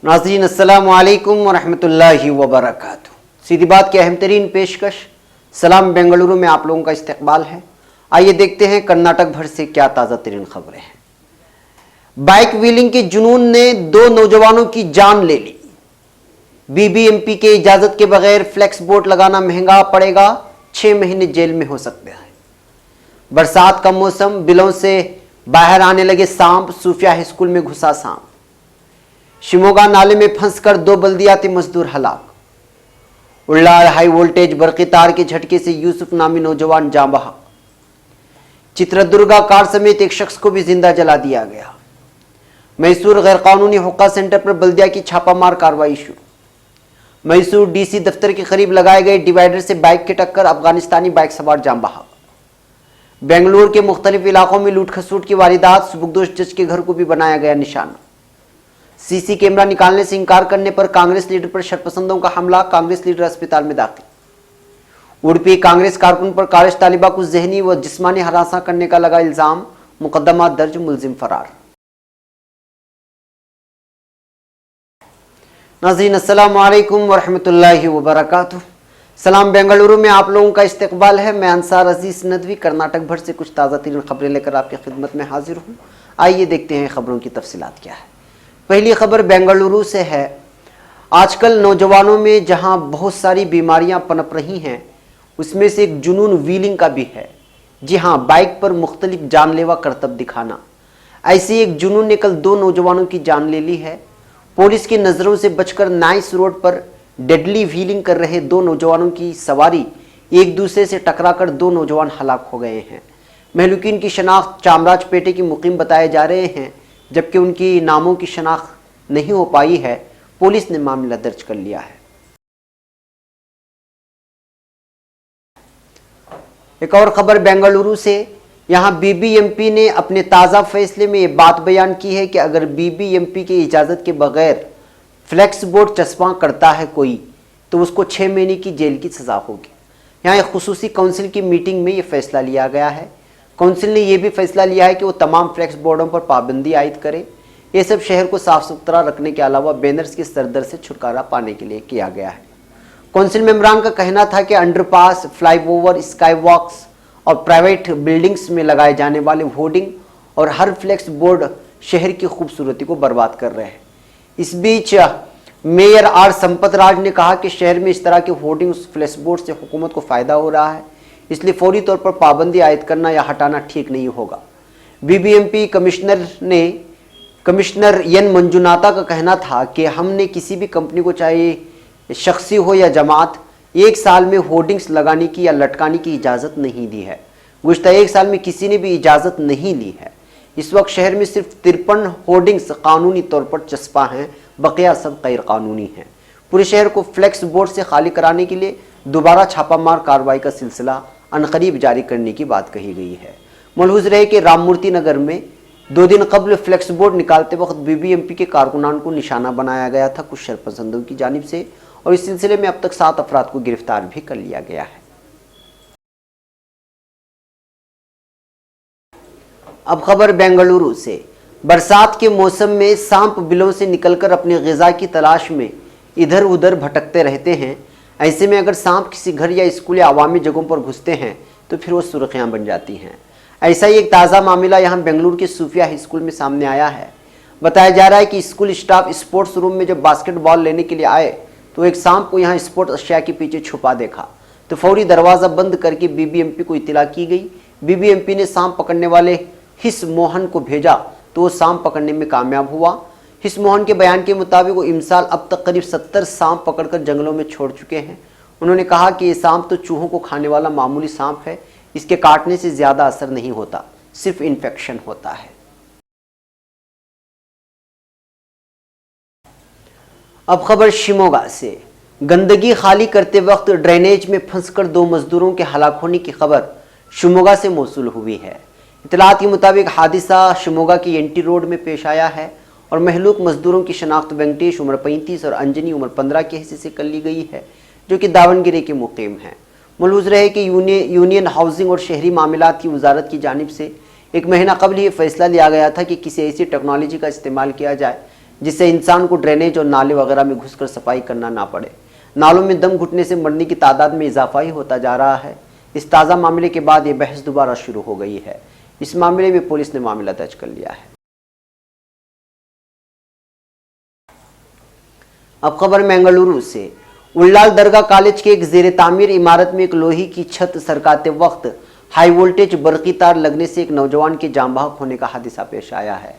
नाज़रीन अस्सलामु अलैकुम वरहमतुल्लाहि वबरकातुहू। सीधी बात की अहम तरीन पेशकश सलाम बेंगलुरु में आप लोगों का इस्तकबाल है। आइए देखते हैं कर्नाटक भर से क्या ताज़ा तरीन खबरें हैं। बाइक व्हीलिंग के जुनून ने दो नौजवानों की जान ले ली। बीबीएमपी के इजाजत के बगैर फ्लेक्स बोर्ड लगाना महंगा पड़ेगा, 6 महीने जेल में हो सकते हैं। बरसात का मौसम, बिलों से बाहर आने लगे सांप, सूफिया हाई स्कूल में घुसा सांप। शिमोगा नाले में फंसकर 2 बल्दियाती मजदूर हलाक। उल्लाड़ हाई वोल्टेज बरकी तार के झटके से यूसुफ नामी नौजवान जान बहा। चित्रदुर्गा कार समेत एक शख्स को भी जिंदा जला दिया गया। मैसूर गैरकानूनी हुक्का सेंटर पर बल्दिया की छापामार कार्रवाई शुरू। मैसूर डीसी दफ्तर के करीब लगाए गए डिवाइडर से बाइक की टक्कर, अफगानिस्तानी बाइक सवार जान बहा। बेंगलुरु के मुख्तलिफ इलाकों में लूट खसूट की वारदात, सुबुकदोश जज के घर को भी बनाया गया निशाना। सीसी कैमरा निकालने से इंकार करने पर कांग्रेस लीडर पर शरपसंदों का हमला, कांग्रेस लीडर अस्पताल में दाखिल। उड़पी कांग्रेस कारकुन पर कारिश तालिबा को जहनी व जिस्मानी हरासा करने का लगा इल्जाम, मुकदमा दर्ज, मुलजिम फरार। नाज़रीन अस्सलामु अलैकुम वरहमतुल्लाहि वबरकातुहू। सलाम बेंगलुरु में आप लोगों का इस्तकबाल है। मैं अंसार अजीज नदवी कर्नाटक भर से कुछ ताज़ा तरीन खबरें लेकर आपकी खिदमत में हाजिर हूँ। आइए देखते हैं खबरों की तफसीलात क्या है। पहली खबर बेंगलुरु से है। आजकल नौजवानों में जहां बहुत सारी बीमारियां पनप रही हैं, उसमें से एक जुनून व्हीलिंग का भी है। जी हां, बाइक पर मुख्तलिफ जानलेवा करतब दिखाना। ऐसे एक जुनून ने कल 2 नौजवानों की जान ले ली है। पुलिस की नज़रों से बचकर नाइस रोड पर डेडली व्हीलिंग कर रहे 2 नौजवानों की सवारी एक दूसरे से टकराकर 2 नौजवान हलाक हो गए हैं। महलूकीन की शनाख्त चामराजपेटे की मुकीम बताए जा रहे हैं, जबकि उनकी नामों की शनाख्त नहीं हो पाई है। पुलिस ने मामला दर्ज कर लिया है। एक और खबर बेंगलुरु से। यहां बीबीएमपी ने अपने ताज़ा फैसले में यह बात बयान की है कि अगर बीबीएमपी की इजाज़त के बगैर फ्लेक्स बोर्ड चस्पा करता है कोई, तो उसको 6 महीने की जेल की सज़ा होगी। यहाँ एक खुसूसी काउंसिल की मीटिंग में यह फैसला लिया गया है। काउंसिल ने यह भी फैसला लिया है कि वो तमाम फ्लेक्स बोर्डों पर पाबंदी आयद करे। ये सब शहर को साफ सुथरा रखने के अलावा बैनर्स की सरदर्द से छुटकारा पाने के लिए किया गया है। काउंसिल मेंबरान का कहना था कि अंडरपास, फ्लाईओवर, स्काई वॉक्स और प्राइवेट बिल्डिंग्स में लगाए जाने वाले होर्डिंग और हर फ्लेक्स बोर्ड शहर की खूबसूरती को बर्बाद कर रहे हैं। इस बीच मेयर आर संपत राज ने कहा कि शहर में इस तरह के होर्डिंग फ्लेक्स बोर्ड से हुकूमत को फ़ायदा हो रहा है, इसलिए फौरी तौर पर पाबंदी आयद करना या हटाना ठीक नहीं होगा। बीबीएमपी कमिश्नर एन मंजुनाथा का कहना था कि हमने किसी भी कंपनी को, चाहे शख्सी हो या जमात, 1 साल में होर्डिंग्स लगाने की या लटकाने की इजाज़त नहीं दी है। गुज़श्ता 1 साल में किसी ने भी इजाज़त नहीं ली है। इस वक्त शहर में सिर्फ 53 होर्डिंग्स कानूनी तौर पर चस्पा हैं, बकिया सब गैर कानूनी हैं। पूरे शहर को फ्लेक्स बोर्ड से खाली कराने के लिए दोबारा छापामार कार्रवाई का सिलसिला अनकरीब जारी करने की बात कही गई है। मलहूज रहे कि राममूर्ति नगर में 2 दिन कबल फ्लेक्स बोर्ड निकालते वक्त बीबीएमपी के कारकुनान को निशाना बनाया गया था कुछ शरपसंदों की जानिब से, और इस सिलसिले में अब तक 7 अफराद को गिरफ्तार भी कर लिया गया है। अब खबर बेंगलुरु से। बरसात के मौसम में सांप बिलों से निकलकर अपनी ग़िज़ा की तलाश में इधर उधर भटकते रहते हैं। ऐसे में अगर सांप किसी घर या स्कूल या अवामी जगहों पर घुसते हैं तो फिर वो सुर्खियां बन जाती हैं। ऐसा ही एक ताज़ा मामला यहाँ बेंगलुरु के सूफिया हाई स्कूल में सामने आया है। बताया जा रहा है कि स्कूल स्टाफ स्पोर्ट्स रूम में जब बास्केटबॉल लेने के लिए आए तो एक सांप को यहाँ स्पोर्ट्स अशिया के पीछे छुपा देखा, तो फौरी दरवाज़ा बंद करके बीबीएमपी को इत्तला की गई। बीबीएमपी ने सांप पकड़ने वाले हिस मोहन को भेजा तो वो सांप पकड़ने में कामयाब हुआ। हिस मोहन के बयान के मुताबिक वो इमसाल अब तक करीब 70 सांप पकड़कर जंगलों में छोड़ चुके हैं। उन्होंने कहा कि ये सांप तो चूहों को खाने वाला मामूली सांप है, इसके काटने से ज़्यादा असर नहीं होता, सिर्फ इन्फेक्शन होता है। अब खबर शिमोगा से। गंदगी खाली करते वक्त ड्रेनेज में फंसकर 2 मजदूरों के हलाक होने की खबर शिमोगा से मौसूल हुई है। इतलात के मुताबिक हादिसा शिमोगा की एनटी रोड में पेश आया है और महलूक मजदूरों की शनाख्त वेंकटेश उम्र 35 और अंजनी उम्र 15 के हिस्से से कर ली गई है, जो कि दावनगिरी के मुकीम हैं। मलहूज रहे कि यूनियन हाउसिंग और शहरी मामलात की वजारत की जानिब से 1 महीना कबल ये फैसला लिया गया था कि किसी ऐसी टेक्नोलॉजी का इस्तेमाल किया जाए जिससे इंसान को ड्रेनेज और नाले वगैरह में घुसकर सफाई करना ना पड़े। नालों में दम घुटने से मरने की तादाद में इजाफा ही होता जा रहा है। इस ताज़ा मामले के बाद ये बहस दोबारा शुरू हो गई है। इस मामले में पुलिस ने मामला दर्ज कर लिया है। अब खबर बेंगलुरु से। उल्लाल दरगाह कॉलेज के एक जेर तामीर इमारत में एक लोहे की छत सरकाते वक्त हाई वोल्टेज बरकी तार लगने से एक नौजवान के जान बहक होने का हादसा पेश आया है।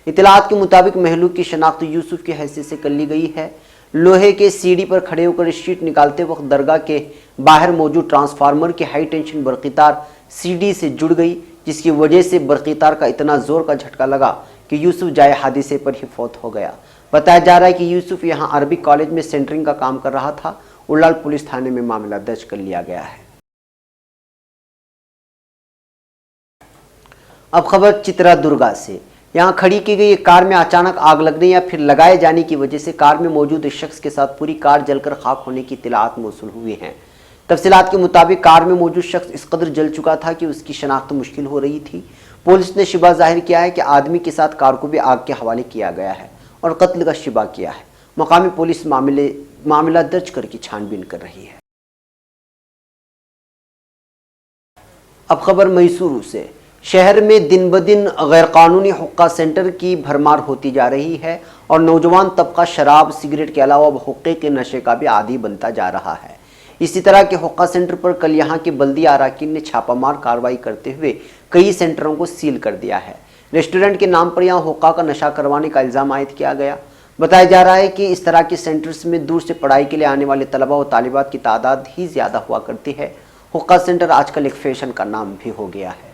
इतलात के मुताबिक महलूक की शनाख्त यूसुफ की हैसियत से कर ली गई है। लोहे के सीढ़ी पर खड़े होकर शीट निकालते वक्त दरगाह के बाहर मौजूद ट्रांसफार्मर की हाई टेंशन बरकी तार सीढ़ी से जुड़ गई, जिसकी वजह से बरकी तार का इतना जोर का झटका लगा कि यूसुफ जाए हादसे पर ही फौत हो गया। बताया जा रहा है कि यूसुफ यहां अरबिक कॉलेज में सेंटरिंग का काम कर रहा था। उल्लाल पुलिस थाने में मामला दर्ज कर लिया गया है। अब खबर चित्रादुर्गा से। यहां खड़ी की गई एक कार में अचानक आग लगने या फिर लगाए जाने की वजह से कार में मौजूद एक शख्स के साथ पूरी कार जलकर खाक होने की इत्तलात मौसूल हुई हैं। तफसीलात के मुताबिक कार में मौजूद शख्स इस कदर जल चुका था कि उसकी शनाख्त मुश्किल हो रही थी। पुलिस ने शिबा जाहिर किया है कि आदमी के साथ कार को भी आग के हवाले किया गया है और कत्ल का शिबा किया है। मकामी पुलिस मामला दर्ज करके छानबीन कर रही है। अब खबर मैसूरू से। शहर में दिन ब दिन गैरकानूनी हुक्का सेंटर की भरमार होती जा रही है और नौजवान तबका शराब सिगरेट के अलावा हुक्के के नशे का भी आदी बनता जा रहा है। इसी तरह के हुक्का सेंटर पर कल यहाँ के बल्दिया अराकीन ने छापामार कार्रवाई करते हुए कई सेंटरों को सील कर दिया है। रेस्टोरेंट के नाम पर यहाँ हुक्का का नशा करवाने का इल्ज़ाम आयद किया गया। बताया जा रहा है कि इस तरह के सेंटर्स में दूर से पढ़ाई के लिए आने वाले तलबा और तालिबात की तादाद ही ज़्यादा हुआ करती है। हुक्का सेंटर आजकल एक फैशन का नाम भी हो गया है।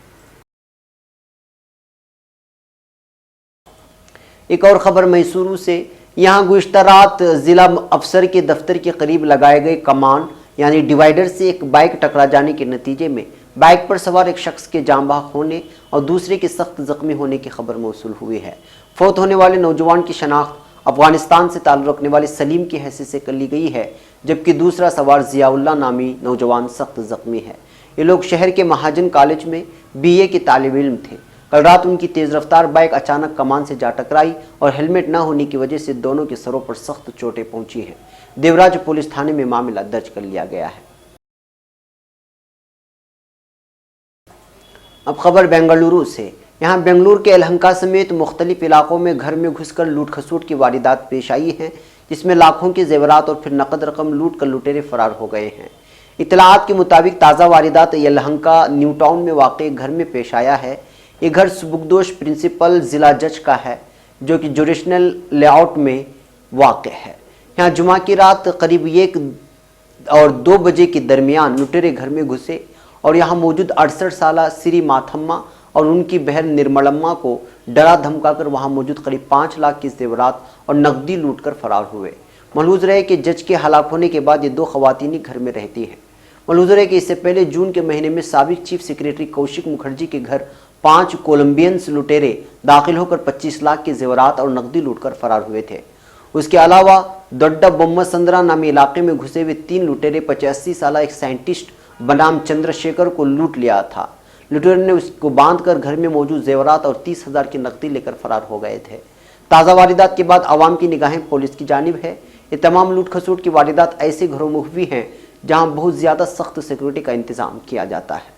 एक और खबर मैसूरू से। यहाँ गुज़िश्ता रात जिला अफसर के दफ्तर के करीब लगाए गए कमान यानी डिवाइडर से एक बाइक टकरा जाने के नतीजे में बाइक पर सवार एक शख्स के जान बहक होने और दूसरे के सख्त जख्मी होने की खबर मौसूल हुई है। फौत होने वाले नौजवान की शनाख्त अफगानिस्तान से ताल्लुक़ रखने वाले सलीम की हैसियत से कर ली गई है, जबकि दूसरा सवार जियाउल्लाह नामी नौजवान सख्त जख्मी है। ये लोग शहर के महाजन कॉलेज में BA के तालिब इल्म थे। कल रात उनकी तेज़ रफ्तार बाइक अचानक कमान से जा टकराई और हेलमेट न होने की वजह से दोनों के सरों पर सख्त चोटें पहुंची हैं। देवराज पुलिस थाने में मामला दर्ज कर लिया गया है। अब खबर बेंगलुरु से। यहाँ बेंगलुरु के यलहंका समेत मुख्तलिफ इलाकों में घर में घुसकर लूट खसूट की वारदात पेश आई हैं, जिसमें लाखों के जेवरात और फिर नकद रकम लूट कर लुटेरे फरार हो गए हैं। इतलात के मुताबिक ताज़ा वारदात यलहंका न्यू टाउन में वाक़ घर में पेश आया है। ये घर सुबुकदोश प्रिंसिपल ज़िला जज का है, जो कि जुडिशनल लेआउट में वाक़ है। यहाँ जुमा की रात करीब 1 और 2 बजे के दरमियान लुटेरे घर में घुसे और यहाँ मौजूद 68 साला श्री माथम्मा और उनकी बहन निर्मलम्मा को डरा धमकाकर वहाँ मौजूद करीब 5 लाख के जेवरात और नकदी लूटकर फरार हुए। मलहूज़ रहे कि जज के हलाक होने के बाद ये 2 ख़वातीन घर में रहती हैं। मलहूज़ रहे कि इससे पहले जून के महीने में साबिक चीफ सेक्रेटरी कौशिक मुखर्जी के घर 5 कोलंबियंस लुटेरे दाखिल होकर 25 लाख के जेवरात और नकदी लूटकर फरार हुए थे। उसके अलावा दोड्डा बोम्मसंद्रा नामी इलाके में घुसे हुए 3 लुटेरे 85 साला एक साइंटिस्ट बनाम चंद्रशेखर को लूट लिया था। लुटेरे ने उसको बांधकर घर में मौजूद जेवरात और 30,000 की नकदी लेकर फरार हो गए थे। ताज़ा वारदात के बाद आवाम की निगाहें पुलिस की जानिब है। ये तमाम लूट खसूट की वारदात ऐसे घरों में हुई हैं जहां बहुत ज़्यादा सख्त सिक्योरिटी का इंतजाम किया जाता है।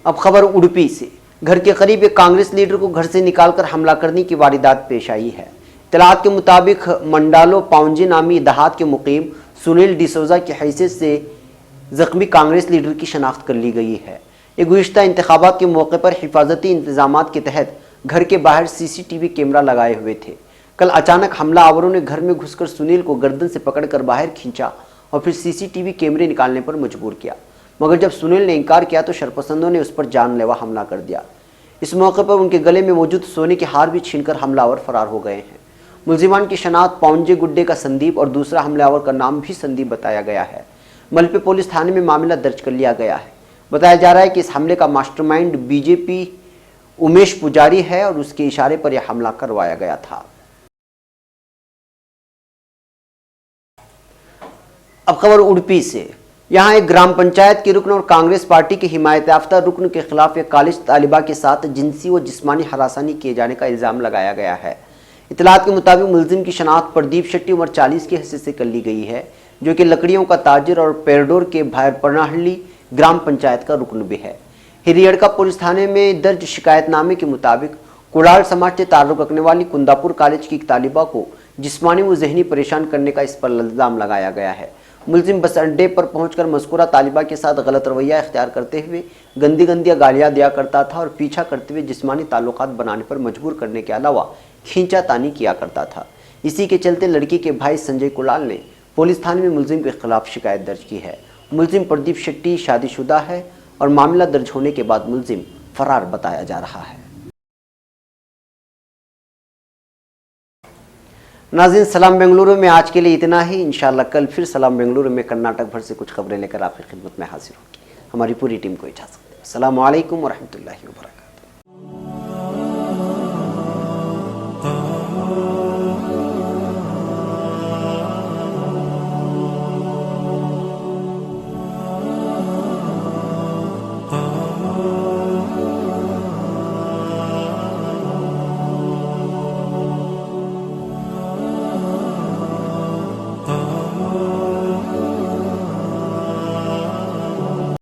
अब खबर उडुपी से। घर के करीब एक कांग्रेस लीडर को घर से निकालकर हमला करने की वारदात पेश आई है। इत्तलात के मुताबिक मंडालो पाउंजी नामी दहात के मुकीम सुनील डिसोजा की हैसियत से जख्मी कांग्रेस लीडर की शनाख्त कर ली गई है। ये गुज़िश्ता इंतखाबात के मौके पर हिफाजती इंतजामात के तहत घर के बाहर CCTV कैमरा लगाए हुए थे। कल अचानक हमलावरों ने घर में घुसकर सुनील को गर्दन से पकड़कर बाहर खींचा और फिर CCTV कैमरे निकालने पर मजबूर किया, मगर जब सुनील ने इनकार किया तो शरपसंदों ने उस पर जानलेवा हमला कर दिया। इस मौके पर उनके गले में मौजूद सोने के हार भी छीनकर हमलावर फरार हो गए हैं। मुलजिमान की शनाख्त पाउंजे गुड्डे का संदीप और दूसरा हमलावर का नाम भी संदीप बताया गया है। मलपे पुलिस थाने में मामला दर्ज कर लिया गया है। बताया जा रहा है कि इस हमले का मास्टरमाइंड BJP उमेश पुजारी है और उसके इशारे पर यह हमला करवाया गया था। अब खबर उडुपी से। यहाँ एक ग्राम पंचायत के रुकन और कांग्रेस पार्टी के हिमायत याफ्ता रुकन के खिलाफ एक कॉलेज तालिबा के साथ जिनसी व जिस्मानी हरासानी किए जाने का इल्जाम लगाया गया है। इतलात के मुताबिक मुलजिम की शनाख्त प्रदीप शेट्टी उम्र 40 की हैसियत से कर ली गई है, जो कि लकड़ियों का ताजिर और पेरडोर के भायरपनाहली ग्राम पंचायत का रुकन भी है। हिरियड़का पुलिस थाने में दर्ज शिकायतनामे के मुताबिक कुड़ाल समाज से ताल्लुक रखने वाली कुंदापुर कॉलेज की एक तालिबा को जिस्मानी व जहनी परेशान करने का इस पर इल्जाम लगाया गया है। मुलजिम बस अड्डे पर पहुंचकर मज़कूरा तालिबा के साथ गलत रवैया इख्तियार करते हुए गंदी गालियां दिया करता था और पीछा करते हुए जिस्मानी ताल्लुकात बनाने पर मजबूर करने के अलावा खींचातानी किया करता था। इसी के चलते लड़की के भाई संजय कुलाल ने पुलिस थाने में मुलजिम के खिलाफ शिकायत दर्ज की है। मुलजिम प्रदीप शेट्टी शादीशुदा है और मामला दर्ज होने के बाद मुलजिम फरार बताया जा रहा है। नाज़रीन, सलाम बेंगलुरु में आज के लिए इतना ही। इंशाल्लाह कल फिर सलाम बेंगलुरु में कर्नाटक भर से कुछ खबरें लेकर आपकी खिदमत में हाजिर होगी। हमारी पूरी टीम को इजाज़त दें। अस्सलामु अलैकुम व रहमतुल्लाहि व बरकातहू।